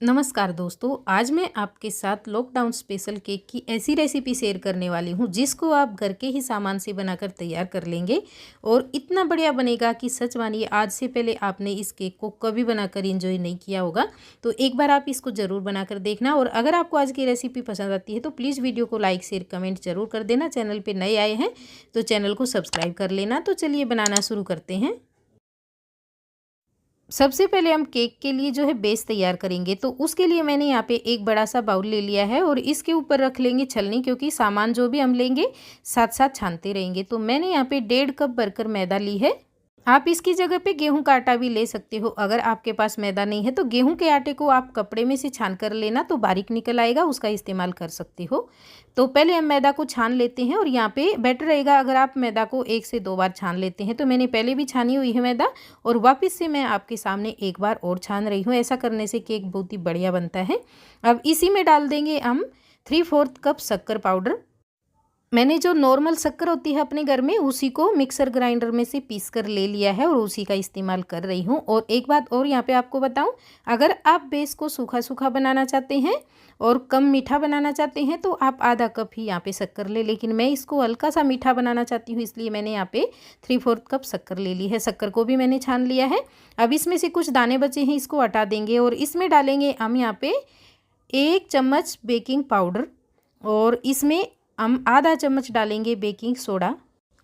नमस्कार दोस्तों, आज मैं आपके साथ लॉकडाउन स्पेशल केक की ऐसी रेसिपी शेयर करने वाली हूँ जिसको आप घर के ही सामान से बनाकर तैयार कर लेंगे और इतना बढ़िया बनेगा कि सच मानिए आज से पहले आपने इस केक को कभी बनाकर एंजॉय नहीं किया होगा। तो एक बार आप इसको ज़रूर बनाकर देखना और अगर आपको आज की रेसिपी पसंद आती है तो प्लीज़ वीडियो को लाइक शेयर कमेंट जरूर कर देना। चैनल पर नए आए हैं तो चैनल को सब्सक्राइब कर लेना। तो चलिए बनाना शुरू करते हैं। सबसे पहले हम केक के लिए जो है बेस तैयार करेंगे, तो उसके लिए मैंने यहाँ पे एक बड़ा सा बाउल ले लिया है और इसके ऊपर रख लेंगे छलनी, क्योंकि सामान जो भी हम लेंगे साथ साथ छानते रहेंगे। तो मैंने यहाँ पे 1.5 कप भरकर मैदा ली है। आप इसकी जगह पे गेहूं का आटा भी ले सकते हो। अगर आपके पास मैदा नहीं है तो गेहूं के आटे को आप कपड़े में से छान कर लेना, तो बारीक निकल आएगा, उसका इस्तेमाल कर सकते हो। तो पहले हम मैदा को छान लेते हैं और यहाँ पे बेटर रहेगा अगर आप मैदा को 1 से 2 बार छान लेते हैं। तो मैंने पहले भी छानी हुई है मैदा और वापस से मैं आपके सामने एक बार और छान रही हूँ। ऐसा करने से केक बहुत ही बढ़िया बनता है। अब इसी में डाल देंगे हम 3/4 कप शक्कर पाउडर। मैंने जो नॉर्मल शक्कर होती है अपने घर में उसी को मिक्सर ग्राइंडर में से पीस कर ले लिया है और उसी का इस्तेमाल कर रही हूँ। और एक बात और यहाँ पे आपको बताऊँ, अगर आप बेस को सूखा सूखा बनाना चाहते हैं और कम मीठा बनाना चाहते हैं तो आप आधा कप ही यहाँ पे शक्कर ले, लेकिन मैं इसको हल्का सा मीठा बनाना चाहती हूँ, इसलिए मैंने यहाँ पे 3/4 कप शक्कर ले ली है। शक्कर को भी मैंने छान लिया है। अब इसमें से कुछ दाने बचे हैं, इसको हटा देंगे और इसमें डालेंगे हम यहाँ पे 1 चम्मच बेकिंग पाउडर और इसमें हम आधा चम्मच डालेंगे बेकिंग सोडा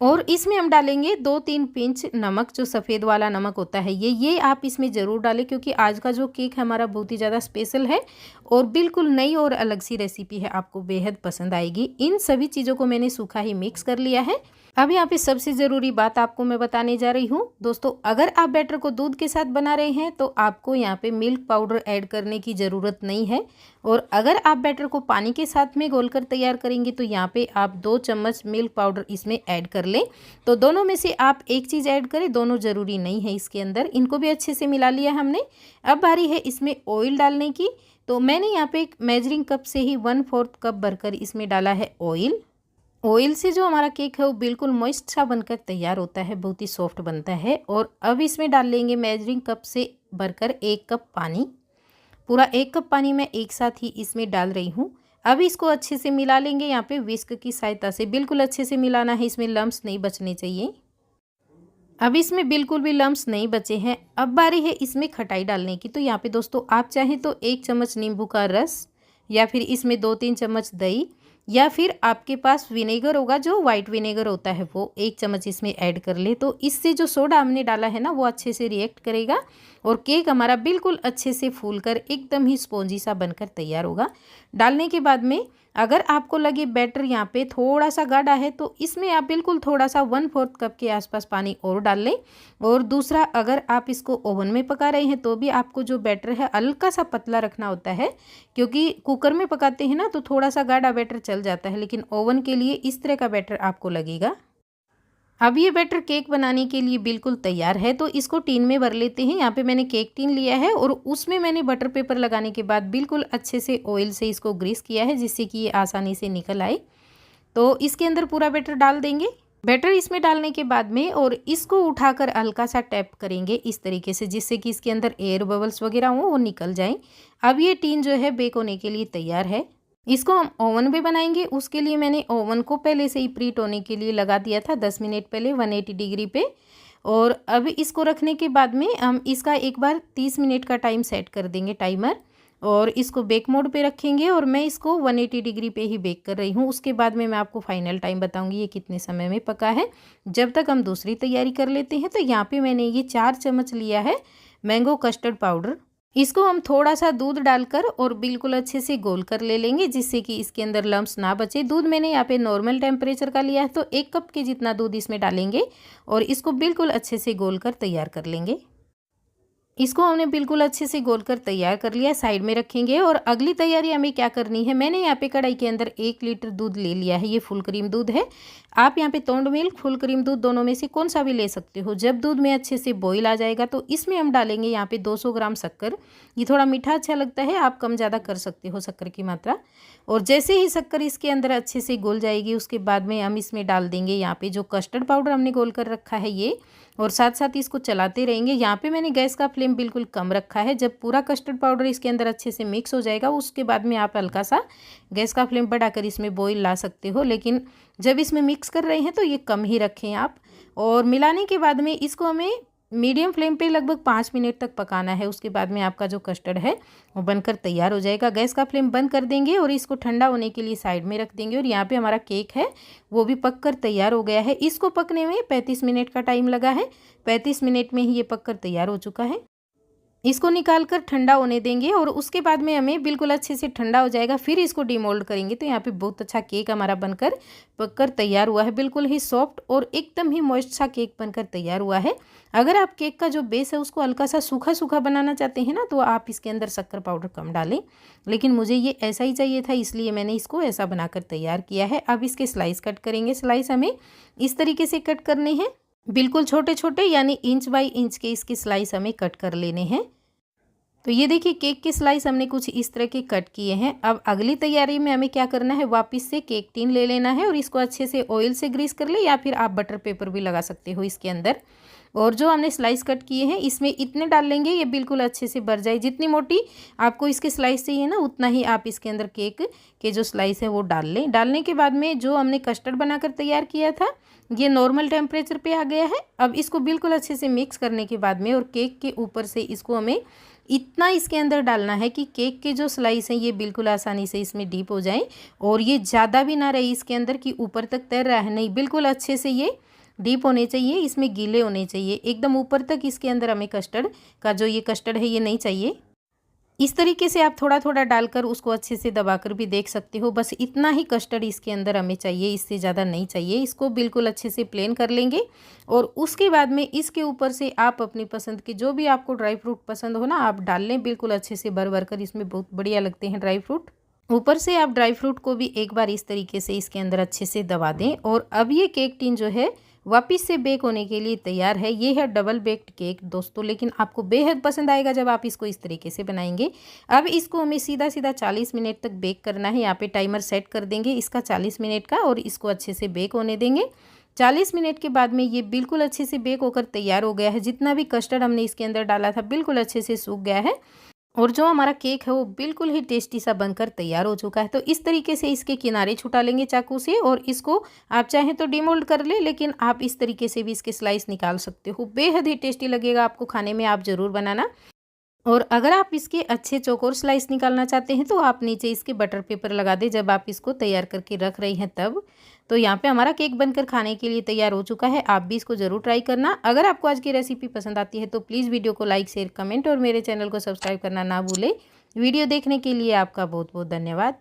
और इसमें हम डालेंगे 2-3 पिंच नमक, जो सफ़ेद वाला नमक होता है ये आप इसमें ज़रूर डालें, क्योंकि आज का जो केक है हमारा बहुत ही ज़्यादा स्पेशल है और बिल्कुल नई और अलग सी रेसिपी है, आपको बेहद पसंद आएगी। इन सभी चीज़ों को मैंने सूखा ही मिक्स कर लिया है। अब यहाँ पे सबसे ज़रूरी बात आपको मैं बताने जा रही हूँ दोस्तों, अगर आप बैटर को दूध के साथ बना रहे हैं तो आपको यहाँ पे मिल्क पाउडर ऐड करने की ज़रूरत नहीं है। और अगर आप बैटर को पानी के साथ में घोलकर तैयार करेंगे तो यहाँ पे आप 2 चम्मच मिल्क पाउडर इसमें ऐड कर लें। तो दोनों में से आप एक चीज़ ऐड करें, दोनों ज़रूरी नहीं है इसके अंदर। इनको भी अच्छे से मिला लिया हमने। अब बारी है इसमें ऑयल डालने की। तो मैंने यहाँ पे एक मेजरिंग कप से ही 1/4 कप भरकर इसमें डाला है ऑयल। ऑयल से जो हमारा केक है वो बिल्कुल मॉइस्ट सा बनकर तैयार होता है, बहुत ही सॉफ्ट बनता है। और अब इसमें डाल लेंगे मेजरिंग कप से भरकर 1 कप पानी। पूरा 1 कप पानी मैं एक साथ ही इसमें डाल रही हूँ। अब इसको अच्छे से मिला लेंगे। यहाँ पे विस्क की सहायता से बिल्कुल अच्छे से मिलाना है, इसमें लम्स नहीं बचने चाहिए। अब इसमें बिल्कुल भी लम्स नहीं बचे हैं। अब बारी है इसमें खटाई डालने की। तो यहाँ पे दोस्तों आप चाहें तो 1 चम्मच नींबू का रस या फिर इसमें 2-3 चम्मच दही या फिर आपके पास विनेगर होगा, जो वाइट विनेगर होता है, वो 1 चम्मच इसमें ऐड कर ले। तो इससे जो सोडा हमने डाला है ना वो अच्छे से रिएक्ट करेगा और केक हमारा बिल्कुल अच्छे से फूलकर एकदम ही स्पॉन्जी सा बनकर तैयार होगा। डालने के बाद में अगर आपको लगे बैटर यहाँ पे थोड़ा सा गाढ़ा है तो इसमें आप बिल्कुल थोड़ा सा 1/4 कप के आसपास पानी और डाल लें। और दूसरा, अगर आप इसको ओवन में पका रहे हैं तो भी आपको जो बैटर है हल्का सा पतला रखना होता है, क्योंकि कुकर में पकाते हैं ना तो थोड़ा सा गाढ़ा बैटर चल जाता है, लेकिन ओवन के लिए इस तरह का बैटर आपको लगेगा। अब ये बैटर केक बनाने के लिए बिल्कुल तैयार है, तो इसको टीन में भर लेते हैं। यहाँ पे मैंने केक टीन लिया है और उसमें मैंने बटर पेपर लगाने के बाद बिल्कुल अच्छे से ऑयल से इसको ग्रीस किया है, जिससे कि ये आसानी से निकल आए। तो इसके अंदर पूरा बैटर डाल देंगे। बैटर इसमें डालने के बाद में और इसको उठाकर हल्का सा टैप करेंगे इस तरीके से, जिससे कि इसके अंदर एयर बबल्स वगैरह हो वो निकल जाएं। अब ये टीन जो है बेक होने के लिए तैयार है। इसको हम ओवन में बनाएंगे। उसके लिए मैंने ओवन को पहले से ही प्रीट होने के लिए लगा दिया था 10 मिनट पहले 180 डिग्री पे। और अब इसको रखने के बाद में हम इसका एक बार 30 मिनट का टाइम सेट कर देंगे टाइमर और इसको बेक मोड पे रखेंगे। और मैं इसको 180 डिग्री पे ही बेक कर रही हूँ। उसके बाद में मैं आपको फाइनल टाइम बताऊंगी ये कितने समय में पका है। जब तक हम दूसरी तैयारी कर लेते हैं, तो यहाँ पे मैंने ये 4 चम्मच लिया है मैंगो कस्टर्ड पाउडर। इसको हम थोड़ा सा दूध डालकर और बिल्कुल अच्छे से घोल कर ले लेंगे, जिससे कि इसके अंदर लम्स ना बचे। दूध मैंने यहाँ पे नॉर्मल टेम्परेचर का लिया है, तो 1 कप के जितना दूध इसमें डालेंगे और इसको बिल्कुल अच्छे से घोल कर तैयार कर लेंगे। इसको हमने बिल्कुल अच्छे से घोल कर तैयार कर लिया, साइड में रखेंगे। और अगली तैयारी हमें क्या करनी है, मैंने यहाँ पे कढ़ाई के अंदर 1 लीटर दूध ले लिया है। ये फुल क्रीम दूध है। आप यहाँ पे टोंड मिल्क, फुल क्रीम दूध दोनों में से कौन सा भी ले सकते हो। जब दूध में अच्छे से बॉईल आ जाएगा तो इसमें हम डालेंगे यहाँ पे 200 ग्राम शक्कर। ये थोड़ा मीठा अच्छा लगता है, आप कम ज़्यादा कर सकते हो शक्कर की मात्रा। और जैसे ही शक्कर इसके अंदर अच्छे से घुल जाएगी उसके बाद में हम इसमें डाल देंगे यहाँ पे जो कस्टर्ड पाउडर हमने घोल कर रखा है ये। और साथ साथ इसको चलाते रहेंगे। यहाँ पे मैंने गैस का फ्लेम बिल्कुल कम रखा है। जब पूरा कस्टर्ड पाउडर इसके अंदर अच्छे से मिक्स हो जाएगा उसके बाद में आप हल्का सा गैस का फ्लेम बढ़ाकर इसमें बॉईल ला सकते हो, लेकिन जब इसमें मिक्स कर रहे हैं तो ये कम ही रखें आप। और मिलाने के बाद में इसको हमें मीडियम फ्लेम पे लगभग 5 मिनट तक पकाना है। उसके बाद में आपका जो कस्टर्ड है वो बनकर तैयार हो जाएगा। गैस का फ्लेम बंद कर देंगे और इसको ठंडा होने के लिए साइड में रख देंगे। और यहाँ पे हमारा केक है वो भी पककर तैयार हो गया है। इसको पकने में 35 मिनट का टाइम लगा है। 35 मिनट में ही ये पककर तैयार हो चुका है। इसको निकाल कर ठंडा होने देंगे और उसके बाद में हमें बिल्कुल अच्छे से ठंडा हो जाएगा, फिर इसको डिमोल्ड करेंगे। तो यहाँ पे बहुत अच्छा केक हमारा बनकर पककर तैयार हुआ है। बिल्कुल ही सॉफ्ट और एकदम ही मॉइस्ट सा केक बनकर तैयार हुआ है। अगर आप केक का जो बेस है उसको हल्का सा सूखा सूखा बनाना चाहते हैं ना, तो आप इसके अंदर शक्कर पाउडर कम डालें, लेकिन मुझे ये ऐसा ही चाहिए था इसलिए मैंने इसको ऐसा बनाकर तैयार किया है। अब इसके स्लाइस कट करेंगे। स्लाइस हमें इस तरीके से कट करने हैं, बिल्कुल छोटे छोटे, यानी इंच बाई इंच के इसके स्लाइस हमें कट कर लेने हैं। तो ये देखिए केक के स्लाइस हमने कुछ इस तरह के कट किए हैं। अब अगली तैयारी में हमें क्या करना है, वापस से केक टिन ले लेना है और इसको अच्छे से ऑयल से ग्रीस कर ले, या फिर आप बटर पेपर भी लगा सकते हो इसके अंदर। और जो हमने स्लाइस कट किए हैं इसमें इतने डाल लेंगे ये बिल्कुल अच्छे से भर जाए। जितनी मोटी आपको इसके स्लाइस चाहिए ना उतना ही आप इसके अंदर केक के जो स्लाइस है वो डाल लें। डालने के बाद में जो हमने कस्टर्ड बनाकर तैयार किया था ये नॉर्मल टेम्परेचर पे आ गया है। अब इसको बिल्कुल अच्छे से मिक्स करने के बाद में और केक के ऊपर से इसको हमें इतना इसके अंदर डालना है कि केक के जो स्लाइस हैं ये बिल्कुल आसानी से इसमें डीप हो जाएं। और ये ज़्यादा भी ना रहे इसके अंदर कि ऊपर तक तैर रहा है, नहीं, बिल्कुल अच्छे से ये डीप होने चाहिए, इसमें गीले होने चाहिए एकदम ऊपर तक। इसके अंदर हमें कस्टर्ड का जो ये कस्टर्ड है ये नहीं चाहिए। इस तरीके से आप थोड़ा थोड़ा डालकर उसको अच्छे से दबाकर भी देख सकते हो। बस इतना ही कस्टर्ड इसके अंदर हमें चाहिए, इससे ज़्यादा नहीं चाहिए। इसको बिल्कुल अच्छे से प्लेन कर लेंगे और उसके बाद में इसके ऊपर से आप अपनी पसंद के जो भी आपको ड्राई फ्रूट पसंद हो ना आप डाल लें। बिल्कुल अच्छे से भर भर कर, इसमें बहुत बढ़िया लगते हैं ड्राई फ्रूट। ऊपर से आप ड्राई फ्रूट को भी एक बार इस तरीके से इसके अंदर अच्छे से दबा दें। और अब ये केक टिन जो है वापस से बेक होने के लिए तैयार है। ये है डबल बेक्ड केक दोस्तों, लेकिन आपको बेहद पसंद आएगा जब आप इसको इस तरीके से बनाएंगे। अब इसको हमें सीधा सीधा 40 मिनट तक बेक करना है। यहाँ पे टाइमर सेट कर देंगे इसका 40 मिनट का और इसको अच्छे से बेक होने देंगे। 40 मिनट के बाद में ये बिल्कुल अच्छे से बेक होकर तैयार हो गया है। जितना भी कस्टर्ड हमने इसके अंदर डाला था बिल्कुल अच्छे से सूख गया है और जो हमारा केक है वो बिल्कुल ही टेस्टी सा बनकर तैयार हो चुका है। तो इस तरीके से इसके किनारे छुटा लेंगे चाकू से और इसको आप चाहें तो डिमोल्ड कर ले, लेकिन आप इस तरीके से भी इसके स्लाइस निकाल सकते हो। बेहद ही टेस्टी लगेगा आपको खाने में, आप ज़रूर बनाना। और अगर आप इसके अच्छे चौकोर स्लाइस निकालना चाहते हैं तो आप नीचे इसके बटर पेपर लगा दें जब आप इसको तैयार करके रख रही हैं तब। तो यहाँ पे हमारा केक बनकर खाने के लिए तैयार हो चुका है। आप भी इसको ज़रूर ट्राई करना। अगर आपको आज की रेसिपी पसंद आती है तो प्लीज़ वीडियो को लाइक, शेयर, कमेंट और मेरे चैनल को सब्सक्राइब करना ना भूलें। वीडियो देखने के लिए आपका बहुत बहुत धन्यवाद।